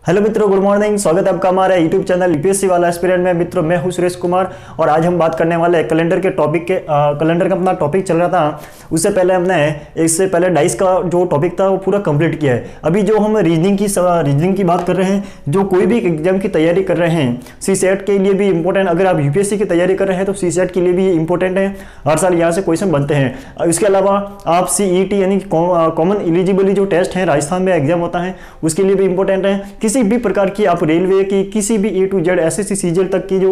Hello मित्रों, good morning. स्वागत है आपका हमारे यूट्यूब चैनल यूपीएससी वाला एस्पिरेंट में। मित्रों, मैं हूं सुरेश कुमार और आज हम बात करने वाले कैलेंडर के टॉपिक के कैलेंडर का अपना टॉपिक चल रहा था। उससे पहले हमने इससे पहले डाइस का जो टॉपिक था वो पूरा कंप्लीट किया है। अभी जो हम रीजनिंग की बात कर रहे हैं, जो कोई भी एग्जाम की तैयारी कर रहे हैं, सीसेट के लिए भी इंपॉर्टेंट, अगर आप यूपीएससी की तैयारी कर रहे हैं तो सीसेट के लिए भी इंपॉर्टेंट है। हर साल यहाँ से क्वेश्चन बनते हैं। इसके अलावा आप सीईटी यानी कॉमन एलिजिबिलिटी जो टेस्ट है राजस्थान में एग्जाम होता है, उसके लिए भी इंपॉर्टेंट है। किसी भी प्रकार की आप रेलवे की किसी भी ए टू जेड एसएससी सीजीएल तक की जो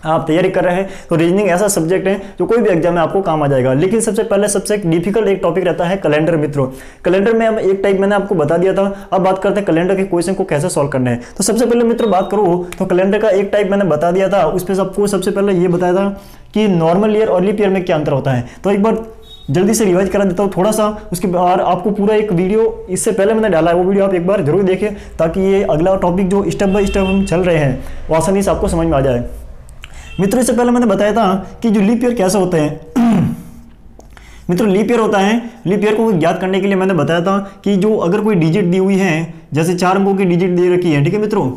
आप तैयारी कर रहे हैं तो रीजनिंग ऐसा सब्जेक्ट है जो कोई भी एग्जाम में आपको काम आ जाएगा। लेकिन सबसे पहले सबसे डिफिकल्ट एक टॉपिक रहता है कैलेंडर। मित्रों, कैलेंडर में हम एक टाइप मैंने आपको बता दिया था। अब बात करते हैं कैलेंडर के क्वेश्चन को कैसे सॉल्व करना है। तो सबसे पहले मित्रों बात करूँ तो कैलेंडर का एक टाइप मैंने बता दिया था। उस पर सबको सबसे पहले ये बताया था कि नॉर्मल ईयर और लीप ईयर में क्या अंतर होता है। तो एक बार जल्दी से रिवाइज करा देता हूँ थोड़ा सा, उसके बाद आपको पूरा एक वीडियो इससे पहले मैंने डाला है, वो वीडियो आप एक बार जरूर देखें ताकि ये अगला टॉपिक जो स्टेप बाय स्टेप हम चल रहे हैं वो आसानी से आपको समझ में आ जाए। मित्रों, इससे पहले मैंने बताया था कि जो लीप ईयर कैसे होते हैं। मित्रों, लीप ईयर होता है, लीप ईयर को ज्ञात करने के लिए मैंने बताया था कि जो अगर कोई डिजिट दी हुई है, जैसे 4 अंकों की डिजिट दे रखी है, ठीक है मित्रों,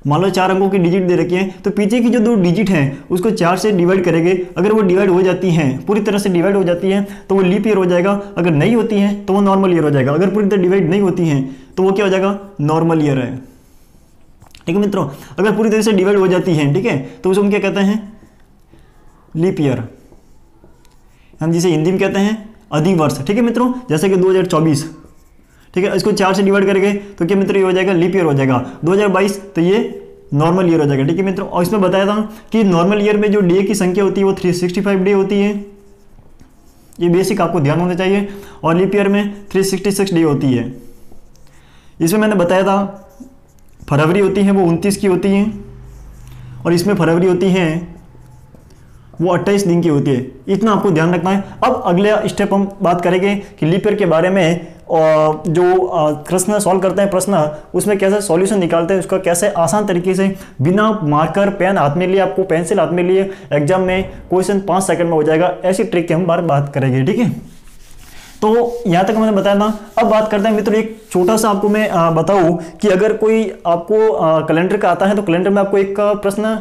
मान लो 4 अंकों की डिजिट दे रखी है, तो पीछे की जो 2 डिजिट हैं उसको 4 से डिवाइड करेंगे। अगर वो डिवाइड हो जाती हैं, पूरी तरह से डिवाइड हो जाती हैं तो वो लीप ईयर हो जाएगा। अगर नहीं होती हैं तो वो नॉर्मल ईयर हो जाएगा। अगर पूरी तरह डिवाइड नहीं होती हैं तो वो क्या हो जाएगा, नॉर्मल ईयर है। ठीक है मित्रों, अगर पूरी तरह से डिवाइड हो जाती हैं, ठीक है, तो उसे हम क्या कहते हैं, लीप ईयर, हम जिसे हिंदी में कहते हैं अधिवर्ष। ठीक है मित्रों, जैसे कि 2024, ठीक है, इसको 4 से डिवाइड करेंगे तो क्या मित्रों ये हो जाएगा, लीप ईयर हो जाएगा। 2022 तो ये नॉर्मल ईयर हो जाएगा। ठीक है मित्रों, और इसमें बताया था कि नॉर्मल ईयर में जो डे की संख्या होती है वो 365 डे होती है। ये बेसिक आपको ध्यान होना चाहिए। और लीप ईयर में 366 डे होती है। इसमें मैंने बताया था फरवरी होती है वो 29 की होती है, और इसमें फरवरी होती है वो 28 दिन की होती है। इतना आपको ध्यान रखना है। अब अगले स्टेप हम बात करेंगे कि लीप ईयर के बारे में, और जो प्रश्न सॉल्व करते हैं, प्रश्न उसमें कैसे सॉल्यूशन निकालते हैं, उसका कैसे आसान तरीके से बिना मार्कर पेन हाथ में लिए, आपको पेंसिल हाथ में लिए एग्जाम में क्वेश्चन 5 सेकंड में हो जाएगा, ऐसी ट्रिक की हम बात करेंगे। ठीक है, तो यहाँ तक मैंने बताया था। अब बात करते हैं मित्रों, एक छोटा सा आपको मैं बताऊँ कि अगर कोई आपको कैलेंडर का आता है तो कैलेंडर में आपको एक प्रश्न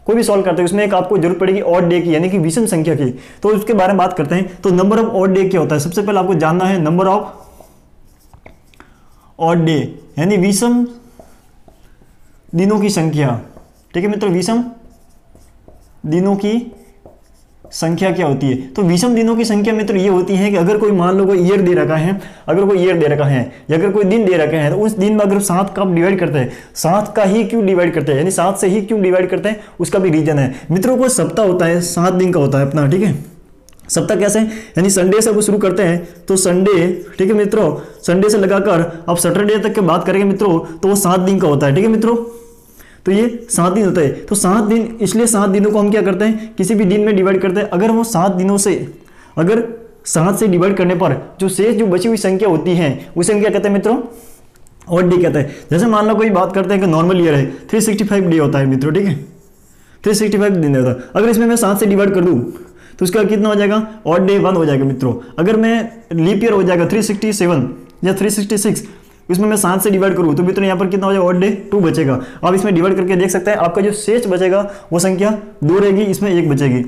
कोई भी सॉल्व करते हैं, उसमें एक आपको जरूरत पड़ेगी ऑड डे की, यानी कि विषम संख्या की। तो उसके बारे में बात करते हैं। तो नंबर ऑफ ऑड डे क्या होता है, सबसे पहले आपको जानना है नंबर ऑफ ऑड डे, यानी विषम दिनों की संख्या। ठीक है मित्रों, विषम दिनों की संख्या क्या होती है। तो विषम दिनों की संख्या मित्रों ये होती है कि अगर कोई मान लो कोई ईयर दे रखा है, अगर कोई ईयर दे रखा है या अगर कोई दिन दे रखा है, तो उस दिन में अगर 7 का आप डिवाइड करते हैं, 7 का ही क्यों डिवाइड करते हैं, यानी 7 से ही क्यों डिवाइड करते हैं, उसका भी रीजन है। मित्रों, कोई सप्ताह होता है 7 दिन का होता है अपना। ठीक है, सप्ताह कैसे, यानी संडे से वो शुरू करते हैं तो संडे, ठीक है मित्रों, संडे से लगाकर अब सैटरडे तक की बात करेंगे मित्रों तो वो 7 दिन का होता है। ठीक है मित्रों, तो ये 7 दिन होता है। तो 7 दिन, इसलिए 7 दिनों को हम क्या करते हैं, किसी भी दिन में डिवाइड करते हैं। अगर वो 7 दिनों से, अगर 7 से डिवाइड करने पर जो शेष जो बची हुई संख्या होती है उसे हम क्या कहते हैं मित्रों, ऑड डे कहते हैं। जैसे मान लो कोई बात करते हैं कि नॉर्मल ईयर है 365 डे होता है मित्रों। ठीक है, 365 दिन होता है। अगर इसमें मैं 7 से डिवाइड कर दूं तो उसका कितना हो जाएगा, ऑड डे 1 हो जाएगा मित्रों। अगर मैं लीप ईयर हो जाएगा 367 या 366, इसमें मैं 7 से डिवाइड करूँ तो मित्रों यहाँ पर कितना हो जाएगा, ऑड डे 2 बचेगा। आप इसमें डिवाइड करके देख सकते हैं, आपका जो शेष बचेगा वो संख्या 2 रहेगी, इसमें 1 बचेगी।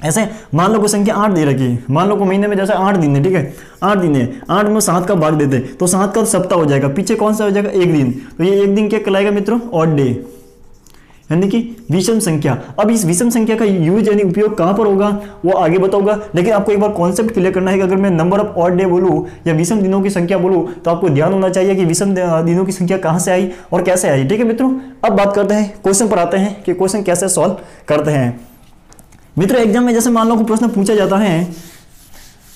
ऐसे मान लो कोई संख्या 8 दे रखी है, मान लो को महीने में जैसे 8 दिन है, ठीक है, 8 दिन है, 8 में 7 का भाग देते तो 7 का सप्ताह हो जाएगा, पीछे कौन सा हो जाएगा, 1 दिन। तो ये 1 दिन क्या कहलाएगा मित्रों, ऑड डे, यानी कि विषम संख्या। अब इस विषम संख्या का यूज यानी उपयोग कहां पर होगा वो आगे बताऊंगा, लेकिन आपको एक बार कॉन्सेप्ट क्लियर करना है कि अगर मैं नंबर ऑफ ऑड डे बोलूं या विषम दिनों की संख्या बोलूं तो आपको ध्यान होना चाहिए कि विषम दिनों की संख्या कहां से आई और कैसे आई। ठीक है मित्रों, अब बात करते हैं क्वेश्चन पर आते हैं कि क्वेश्चन कैसे सॉल्व करते हैं। मित्रों, एग्जाम में जैसे मान लो प्रश्न पूछा जाता है,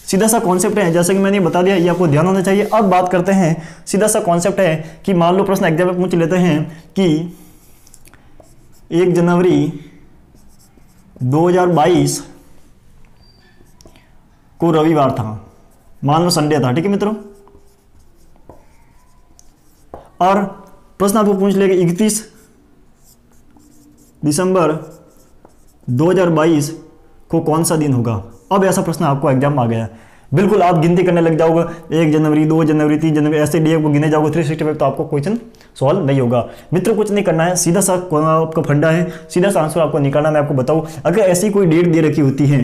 सीधा सा कॉन्सेप्ट है, जैसे कि मैंने बता दिया, ये आपको ध्यान होना चाहिए। अब बात करते हैं, सीधा सा कॉन्सेप्ट है कि मान लो प्रश्न एग्जाम में पूछ लेते हैं कि 1 जनवरी 2022 को रविवार था, मान लो संडे था। ठीक है मित्रों, और प्रश्न आपको पूछ लेगा 31 दिसंबर 2022 को कौन सा दिन होगा। अब ऐसा प्रश्न आपको एग्जाम में आ गया, बिल्कुल आप गिनती करने लग जाओगे, 1 जनवरी 2 जनवरी 3 जनवरी ऐसे डे को गिने जाओगे 365, तो आपको क्वेश्चन सॉल्व नहीं होगा। मित्रों कुछ नहीं करना है, सीधा सा आपका फंडा है, सीधा सा आंसर आपको निकालना। मैं आपको बताऊं, अगर ऐसी कोई डेट दे रखी होती है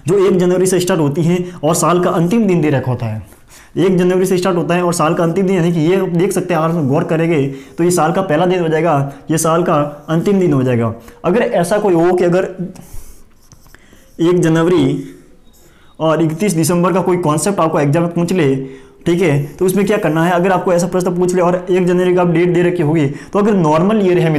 जो 1 जनवरी से स्टार्ट होती है और साल का अंतिम दिन दे रखा होता है, 1 जनवरी से स्टार्ट होता है और साल का अंतिम दिन, यानी कि ये देख सकते हैं, अगर गौर करेंगे तो ये साल का पहला दिन हो जाएगा, ये साल का अंतिम दिन हो जाएगा। अगर ऐसा कोई हो कि अगर 1 जनवरी और 31 दिसंबर का कोई कॉन्सेप्ट आपको एग्जाम में पूछ ले, ठीक है, तो उसमें क्या करना है, अगर आपको ऐसा प्रश्न पूछ ले और 1 जनवरी का आप डेट दे रखी होगी, तो अगर नॉर्मल ईयर है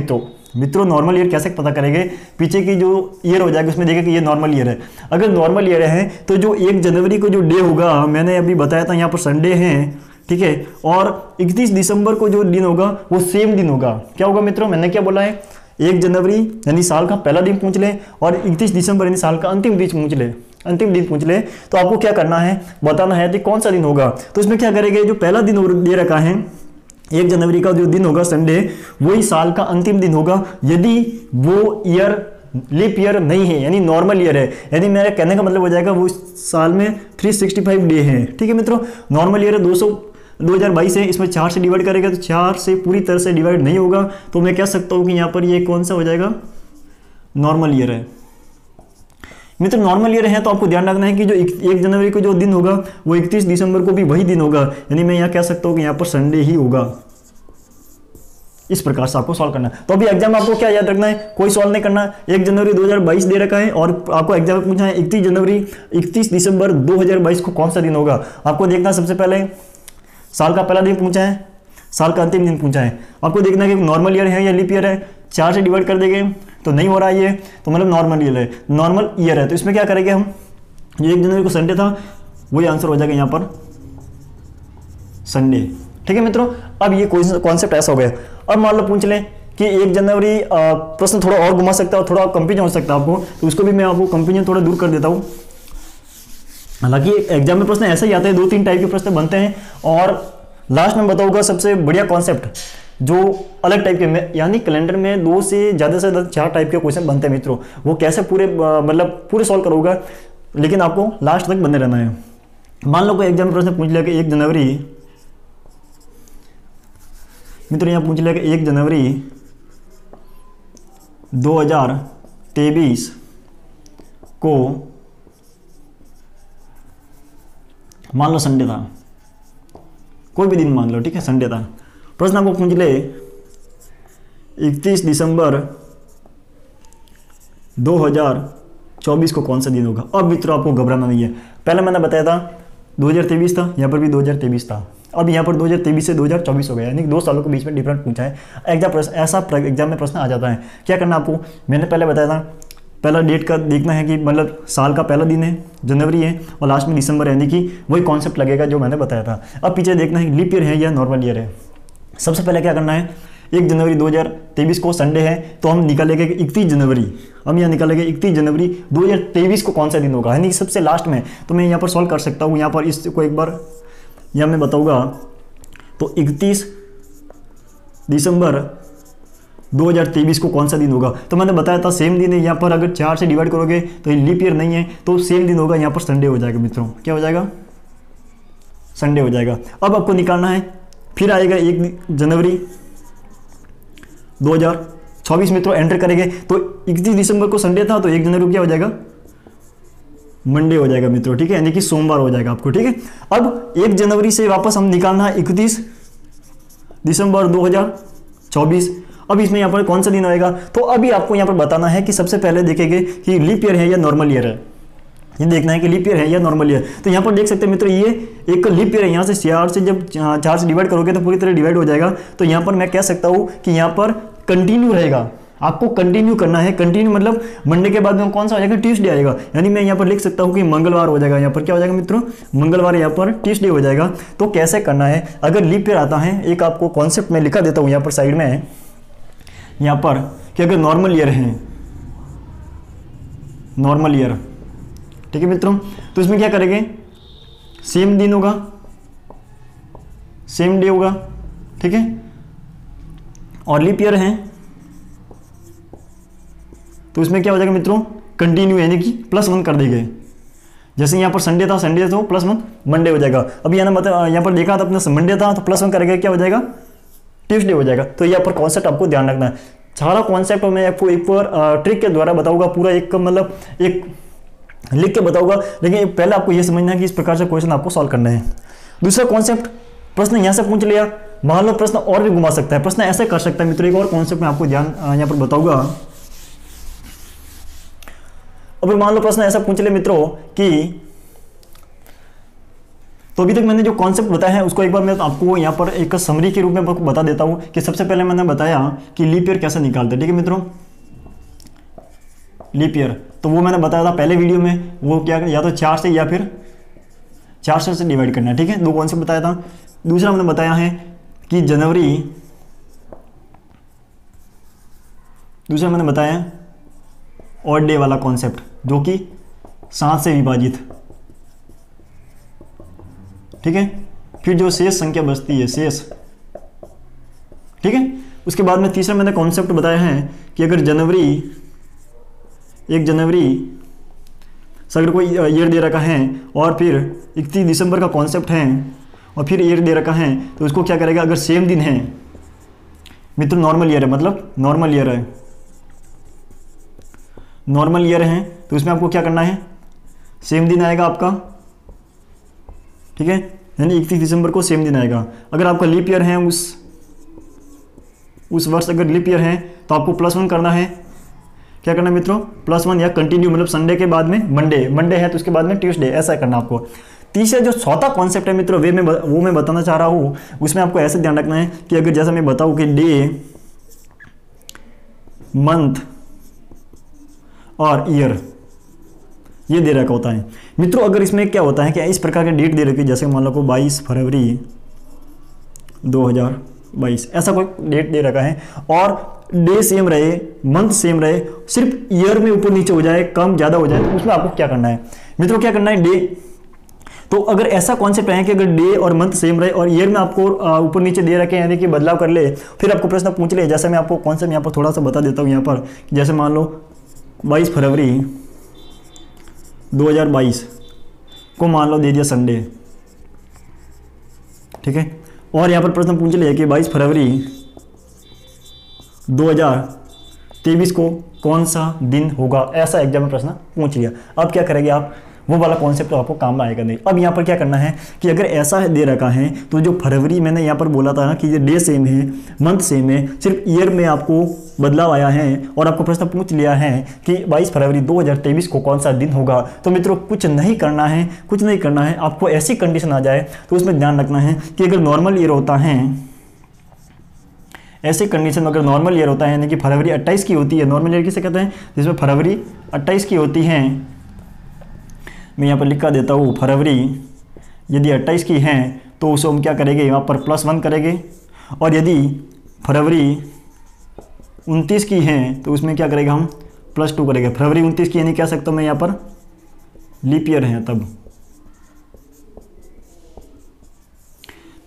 मित्रों नॉर्मल ईयर कैसे पता करेंगे, पीछे की जो ईयर हो जाएगी उसमें देखें कि ये नॉर्मल ईयर है। अगर नॉर्मल ईयर है तो जो 1 जनवरी को जो डे होगा, मैंने अभी बताया था यहाँ पर संडे है, ठीक है, और 31 दिसंबर को जो दिन होगा वो सेम दिन होगा। क्या होगा मित्रों, मैंने क्या बोला है, 1 जनवरी यानी साल का पहला दिन पूछ ले और 31 दिसंबर यानी साल का अंतिम दिन पूछ ले, तो आपको क्या करना है, बताना है कि कौन सा दिन होगा। तो इसमें क्या करेंगे, जो पहला दिन दे रखा है 1 जनवरी का जो दिन होगा संडे, वही साल का अंतिम दिन होगा, यदि वो ईयर लीप ईयर नहीं है, यानी नॉर्मल ईयर है। यानी मेरा कहने का मतलब हो जाएगा वो साल में 365 डे है, ठीक है मित्रों। नॉर्मल ईयर है 2022 है, इसमें 4 से डिवाइड करेगा तो 4 से पूरी तरह से डिवाइड नहीं होगा, तो मैं कह सकता हूँ कि यहाँ पर ये कौन सा हो जाएगा, नॉर्मल ईयर है। मित्र नॉर्मल ईयर है तो आपको ध्यान रखना है कि जो 1 जनवरी को जो दिन होगा वो 31 दिसंबर को भी वही दिन होगा, यानी मैं यहाँ कह सकता हूँ कि यहाँ पर संडे ही होगा। इस प्रकार से आपको सॉल्व करना है। तो अभी एग्जाम में आपको क्या याद रखना है, कोई सॉल्व नहीं करना। 1 जनवरी 2022 दे रखा है और आपको एग्जाम में पूछना है 31 दिसंबर 2022 को कौन सा दिन होगा। आपको देखना सबसे पहले साल का पहला दिन पूछा है, साल का अंतिम दिन पूछा है। आपको देखना है कि नॉर्मल ईयर है या लीप ईयर है। 4 से डिवाइड कर देंगे तो नहीं हो रहा है ये, तो मतलब नॉर्मल ईयर है। तो इसमें क्या करेंगे हम, जो 1 जनवरी को संडे था वही आंसर हो जाएगा यहाँ पर संडे, ठीक है मित्रों। अब ये कॉन्सेप्ट ऐसा हो गया। अब मान लो पूछ लें कि 1 जनवरी प्रश्न थोड़ा और घुमा सकता है और थोड़ा कंफ्यूजन हो सकता है आपको, तो उसको भी मैं आपको कंफ्यूजन थोड़ा दूर कर देता हूँ। हालांकि एग्जाम में प्रश्न ऐसा ही आते हैं, 2-3 टाइप के प्रश्न बनते हैं और लास्ट में बताऊंगा सबसे बढ़िया कॉन्सेप्ट जो अलग टाइप के, यानी कैलेंडर में 2 से ज़्यादा 4 टाइप के क्वेश्चन बनते हैं मित्रों। वो कैसे पूरे सॉल्व करोगे, लेकिन आपको लास्ट तक बने रहना है। मान लो कोई एग्जाम में प्रश्न पूछ लिया कि 1 जनवरी, मित्रों यहाँ पूछ लिया कि 1 जनवरी 2023 को मान लो संडे था, कोई भी दिन मान लो, ठीक है, संडे था। प्रश्न आपको पूछ ले 31 दिसंबर 2024 को कौन सा दिन होगा। अब मित्रों आपको घबराना नहीं है, पहले मैंने बताया था 2023 था, यहाँ पर भी 2023 था, अब यहाँ पर 2023 से 2024 हो गया, यानी 2 सालों के बीच में डिफरेंट पूछा है। ऐसा एग्जाम में प्रश्न आ जाता है। क्या करना आपको, मैंने पहले बताया था, पहला डेट का देखना है कि मतलब साल का पहला दिन है जनवरी है और लास्ट में दिसंबर है, यानी कि वही कॉन्सेप्ट लगेगा जो मैंने बताया था। अब पीछे देखना है लीप ईयर है या नॉर्मल ईयर है। सबसे पहले क्या करना है, 1 जनवरी 2023 को संडे है तो हम निकालेंगे 31 जनवरी, हम यहाँ निकालेंगे 31 जनवरी 2023 को कौन सा दिन होगा, यानी सबसे लास्ट में। तो मैं यहाँ पर सॉल्व कर सकता हूँ, यहाँ पर इसको एक बार यहाँ मैं बताऊँगा। तो 31 दिसंबर 2023 को कौन सा दिन होगा, तो मैंने बताया था सेम दिन है। यहाँ पर अगर 4 से डिवाइड करोगे तो ये लीप ईयर नहीं है, तो सेम दिन होगा, यहाँ पर संडे हो जाएगा मित्रों। क्या हो जाएगा, संडे हो जाएगा। अब आपको निकालना है, फिर आएगा 1 जनवरी 2024 मित्रों, एंटर करेंगे तो 31 दिसंबर को संडे था, तो 1 जनवरी को क्या हो जाएगा, मंडे हो जाएगा मित्रों, ठीक है, यानी कि सोमवार हो जाएगा आपको, ठीक है। अब 1 जनवरी से वापस हम निकालना है 31 दिसंबर 2024। अब इसमें यहाँ पर कौन सा दिन आएगा, तो अभी आपको यहाँ पर बताना है कि सबसे पहले देखेंगे कि लीप ईयर है या नॉर्मल ईयर है। ये देखना है कि लीप ईयर है या नॉर्मल ईयर। तो यहाँ पर देख सकते हैं मित्रों, ये एक लीप ईयर है, यहाँ से 4 से जब 4 से डिवाइड करोगे तो पूरी तरह डिवाइड हो जाएगा। तो यहाँ पर मैं कह सकता हूँ कि यहाँ पर कंटिन्यू रहेगा, आपको कंटिन्यू करना है। कंटिन्यू मतलब मंडे के बाद में कौन सा आ जाएगा, ट्यूसडे आएगा, यानी मैं यहाँ पर लिख सकता हूँ कि मंगलवार हो जाएगा। यहाँ पर क्या हो जाएगा मित्रों, मंगलवार, यहाँ पर ट्यूसडे हो जाएगा। तो कैसे करना है, अगर लीप ईयर आता है, एक आपको कॉन्सेप्ट में लिखा देता हूँ यहाँ पर साइड में, यहाँ पर कि अगर नॉर्मल ईयर है, नॉर्मल ईयर, ठीक है मित्रों, तो इसमें क्या करेंगे, सेम दिन होगा, सेम डे होगा, ठीक है, और लीप ईयर है तो इसमें क्या हो जाएगा मित्रों, कंटिन्यू, यानी कि +1 कर देंगे। जैसे यहाँ पर संडे था, संडे तो +1 मंडे हो जाएगा। अब यहाँ पर देखा था अपने मंडे था तो +1 करेगा क्या हो जाएगा, ट्यूसडे हो जाएगा। तो यहाँ पर कॉन्सेप्ट आपको ध्यान रखना है। सारा कॉन्सेप्ट मैं आपको एक बार ट्रिक के द्वारा बताऊंगा, पूरा एक मतलब एक लिख के बताऊंगा, लेकिन पहले आपको ये समझना है कि इस प्रकार से क्वेश्चन आपको सॉल्व करना है। दूसरा कॉन्सेप्ट, प्रश्न यहाँ से पूछ लिया, मान लो प्रश्न और भी घुमा सकता है, प्रश्न ऐसे कर सकता है मित्रों। एक और कॉन्सेप्ट मैं आपको ध्यान यहाँ पर बताऊंगा। अभी मान लो प्रश्न ऐसा पूछ ले मित्रों कि, तो अभी तक मैंने जो कॉन्सेप्ट बताया है उसको एक बार मैं आपको यहाँ पर एक समरी के रूप में बता देता हूँ कि सबसे पहले मैंने बताया कि लीप ईयर कैसे निकालते हैं, ठीक है मित्रों। लीप ईयर तो वो मैंने बताया था पहले वीडियो में, वो क्या या तो 4 से या फिर 400 से डिवाइड करना है, ठीक है। 2 कॉन्सेप्ट बताया था। दूसरा मैंने बताया है कि जनवरी, दूसरा मैंने बताया ऑड डे वाला कॉन्सेप्ट जो कि 7 से विभाजित, ठीक है। फिर जो शेष संख्या बचती है, शेष, ठीक है। उसके बाद में तीसरा मैंने कॉन्सेप्ट बताया है कि अगर जनवरी, 1 जनवरी से अगर कोई ईयर दे रखा है और फिर 31 दिसंबर का कॉन्सेप्ट है और फिर ईयर दे रखा है, तो उसको क्या करेगा, अगर सेम दिन है मित्रों, नॉर्मल ईयर है, मतलब नॉर्मल ईयर है, नॉर्मल ईयर है, तो उसमें आपको क्या करना है, सेम दिन आएगा आपका, ठीक है। यानी 31 दिसंबर को सेम दिन आएगा। अगर आपका लीप ईयर है, उस वर्ष अगर लीप ईयर है तो आपको +1 करना है। क्या करना है मित्रों, +1 या कंटिन्यू, मतलब संडे के बाद में मंडे है तो उसके बाद में ट्यूसडे, ऐसा करना आपको। तीसरा जो चौथा कॉन्सेप्ट है मित्रों वो मैं बताना चाह रहा हूँ। उसमें आपको ऐसे ध्यान रखना है कि अगर जैसा मैं बताऊँ कि डे, मंथ और ईयर ये दे रखा होता है मित्रों। अगर इसमें क्या होता है कि इस प्रकार के डेट दे रखी है, जैसे मान लो को 22 फरवरी 2022 ऐसा कोई डेट दे रखा है और डे सेम रहे, मंथ सेम रहे, सिर्फ ईयर में ऊपर नीचे हो जाए, कम ज़्यादा हो जाए, तो उसमें आपको क्या करना है मित्रों, क्या करना है, डे। तो अगर ऐसा कॉन्सेप्ट है कि अगर डे और मंथ सेम रहे और ईयर में आपको ऊपर नीचे दे रखे हैं, यानी कि बदलाव कर ले, फिर आपको प्रश्न पूछ ले। जैसे मैं आपको कॉन्सेप्ट यहाँ पर थोड़ा सा बता देता हूँ यहाँ पर, जैसे मान लो 22 फरवरी 2022 को मान लो दे दिया संडे, ठीक है। और यहाँ पर प्रश्न पूछ लिया कि 22 फरवरी 2023 को कौन सा दिन होगा, ऐसा एग्जाम में प्रश्न पूछ लिया। अब क्या करेंगे आप, वो वाला कॉन्सेप्ट तो आपको काम में आएगा नहीं। अब यहाँ पर क्या करना है कि अगर ऐसा दे रखा है तो जो फरवरी मैंने यहाँ पर बोला था ना कि ये डे सेम है, मंथ सेम है, सिर्फ ईयर में आपको बदलाव आया है और आपको प्रश्न पूछ लिया है कि 22 फरवरी 2023 को कौन सा दिन होगा, तो मित्रों कुछ नहीं करना है, कुछ नहीं करना है। आपको ऐसी कंडीशन आ जाए तो उसमें ध्यान रखना है कि अगर नॉर्मल ईयर होता है, ऐसे कंडीशन में अगर नॉर्मल ईयर होता है, यानी कि फरवरी 28 की होती है, नॉर्मल ईयर किसे कहते हैं, जिसमें फरवरी 28 की होती है, मैं यहाँ पर लिखा देता हूँ, फरवरी यदि 28 की हैं तो उसे हम क्या करेंगे, यहाँ पर +1 करेंगे। और यदि फरवरी 29 की हैं तो उसमें क्या करेगा, हम +2 करेंगे। फरवरी 29 की यानी कह सकता हूँ मैं यहाँ पर लीप ईयर है, तब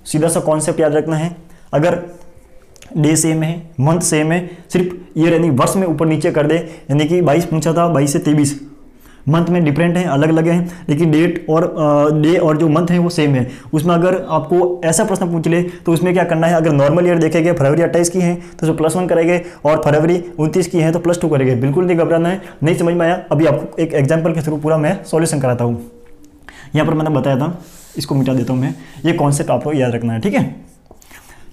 सीधा सा कॉन्सेप्ट याद रखना है। अगर डे सेम है, मंथ सेम है, सिर्फ ईयर यानी वर्ष में ऊपर नीचे कर दे, यानी कि 22 पूछा था, 22 से 23, मंथ में डिफरेंट हैं, अलग अलग हैं, लेकिन डेट और डे और जो मंथ है वो सेम है। उसमें अगर आपको ऐसा प्रश्न पूछ ले तो उसमें क्या करना है, अगर नॉर्मल ईयर देखेंगे, फरवरी 28 की हैं तो उसमें +1 करेंगे और फरवरी 29 की हैं तो +2 करेंगे। बिल्कुल नहीं घबराना है। नहीं समझ में आया, अभी आपको एक एग्जाम्पल के थ्रू पूरा मैं सॉल्यूशन कराता हूँ। यहाँ पर मैंने बताया था, इसको मिटा देता हूँ मैं, ये कॉन्सेप्ट आपको याद रखना है, ठीक है।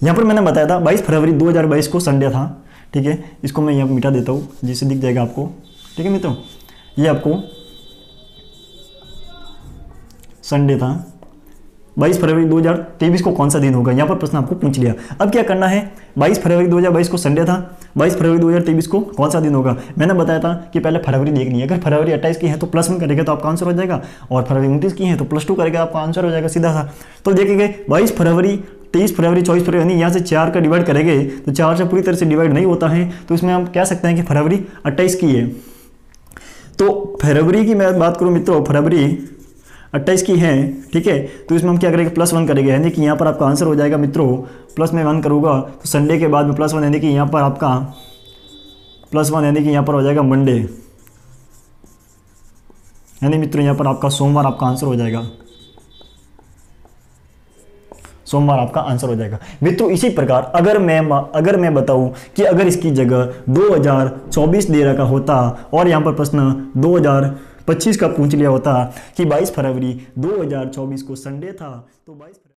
यहाँ पर मैंने बताया था 22 फरवरी 2022 को संडे था, ठीक है। इसको मैं यहाँ पर मिटा देता हूँ जिससे दिख जाएगा आपको, ठीक है मित्रों। ये आपको संडे था, 22 फरवरी 2023 को कौन सा दिन होगा, यहाँ पर प्रश्न आपको पूछ लिया। अब क्या करना है, 22 फरवरी 2022 को संडे था, 22 फरवरी 2023 को कौन सा दिन होगा। मैंने बताया था कि पहले फरवरी देखनी है, अगर फरवरी 28 की है तो +1 करेगा तो आपका आंसर हो जाएगा, और फरवरी 29 की है तो +2 करेगा, आपका आंसर हो जाएगा सीधा सा। तो देखेंगे 22 फरवरी, 23 फरवरी, 24 फरवरी, यानी यहाँ से 4 का डिवाइड करेंगे तो 4 से पूरी तरह से डिवाइड नहीं होता है, तो इसमें हम कह सकते हैं कि फरवरी 28 की है। तो फरवरी की मैं बात करूँ मित्रों, फरवरी 28 की है, ठीक है। तो इसमें हम क्या करेंगे, +1 करेंगे, यानी कि यहाँ पर आपका आंसर हो जाएगा मित्रों, प्लस में 1 करूँगा तो संडे के बाद में +1, यानी कि यहाँ पर आपका +1, यानी कि यहाँ पर हो जाएगा मंडे, यानी मित्रों यहाँ पर आपका सोमवार आपका आंसर हो जाएगा, सोमवार आपका आंसर हो जाएगा। मित्रों इसी प्रकार अगर मैं बताऊं कि अगर इसकी जगह 2024 दे रखा होता और यहाँ पर प्रश्न 2025 का पूछ लिया होता कि 22 फरवरी 2024 को संडे था, तो 22